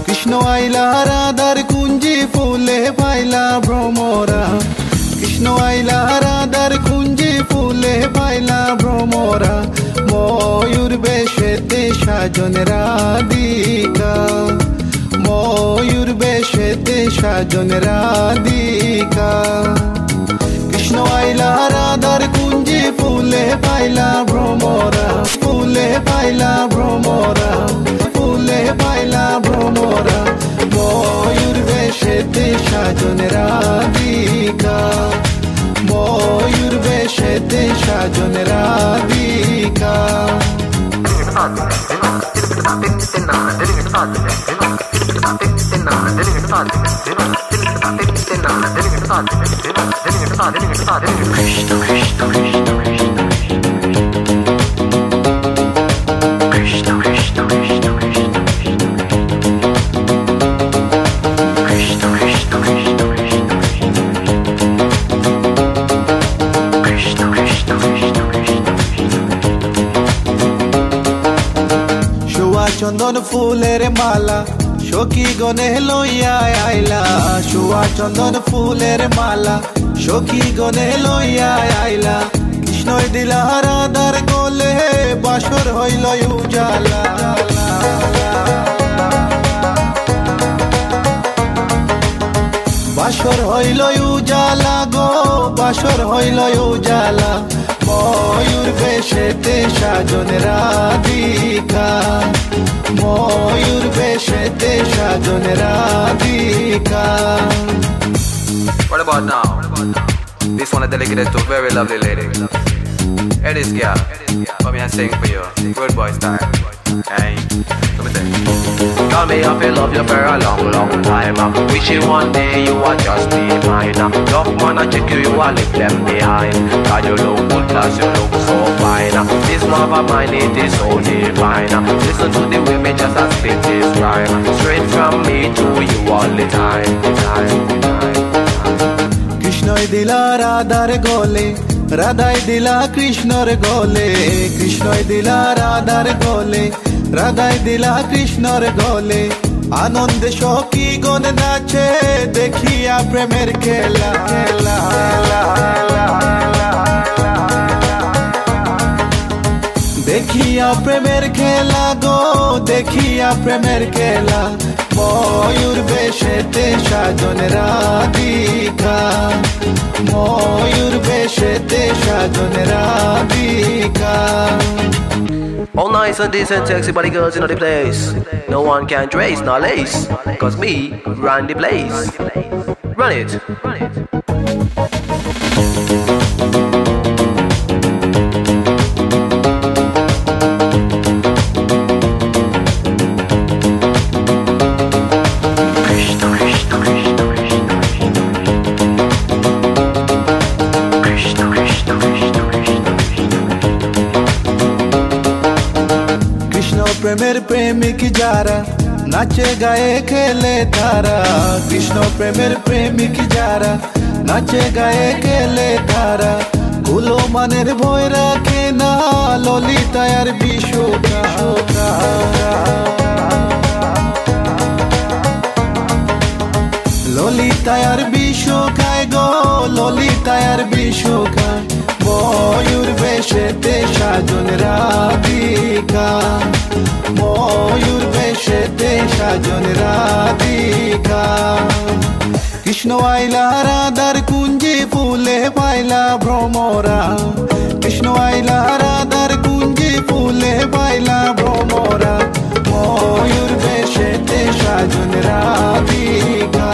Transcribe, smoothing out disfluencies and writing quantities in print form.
কৃষ্ণ আইলা রাধার কুঞ্জি ফুলে পাইলা ভ্রমরা, কৃষ্ণ আইলা রাধার কুঞ্জি ফুলে পাইলা ভ্রমরা, ময়ূর বেশেতে সাজন রাধিকা, ময়ূর বেশেতে সাজন রাধিকা। কৃষ্ণ আইলা রাধার কুঞ্জি ফুলে পাইলা ভ্রমরা, ফুলে পাইলা ভ্রমরা, ফুলে পাইলা ভ্রমরা, ময়ূর বেশেতে সাজন রাধিকা, ময়ূর বেশেতে সাজন রাধিকা। চন্দন ফুলের মালা সখী গনে লইয়া আইলা, সুয়া চন্দন ফুলের মালা সখী গনে লইয়া আইলা। কৃষ্ণই দিলা রাধার কোলে বাসর হইল উজালা, বাসর হইল উজালা গো, বাসর হইল উজালা, ময়ূর বেশেতে সাজন রাধিকা, ময়ূর বেশেতে সাজন Radhika. What about now? This one is dedicated to a very lovely lady. Hey, this girl, come here and sing for you. Good boy style. Hey, let me sing. Call me up, I love you for a long, long time. Wishing one day you would just be mine. Tough man, I check you, you will leave them behind. God, you look good, cause you look so fine. This love of mine, it is so divine. Listen to the way me just a spit this rhyme. Straight from me to you all the time, time, time. কৃষ্ণই দিলা রাধার গোলে, রাধাই দিলা কৃষ্ণর গোলে, কৃষ্ণই দিলা রাধার গোলে, রাধাই দিলা কৃষ্ণর গোলে। আনন্দে সখী গণ নাচে দেখিয়া প্রেমের খেলা, দেখিয়া প্রেমের খেলা গো, দেখিয়া প্রেমের খেলা, ময়ূর বেশেতে সাজন রাধিকা, ময়ূর বেশেতে সাজন Radhika. All nice and decent sexy body girls in the place. No one can trace nor lace, cause me run the place. Run it, run it. প্রেমের প্রেমিক যারা নাচে গায়ে খেলে তারা, কৃষ্ণ প্রেমের প্রেমিক যারা নাচে গায়ে খেলে তারা, কুলো মানের ভয় রাখে না ললিতায়ার বিশ্বকা। ললিতায়ার বিশ্বকায় গো, ললিতায়ার বিশ্বকায়, ময়ূর বেশেতে সাজন রাধিকা, ময়ূর বেশেতে সাজন রাধিকা। কৃষ্ণ আইলা রাধার কুঞ্জি ফুলে পাইলা ভ্রমরা, কৃষ্ণ আইলা রাধার কুঞ্জি ফুলে পাইলা ভ্রমরা, ময়ূর বেশেতে সাজন রাধিকা।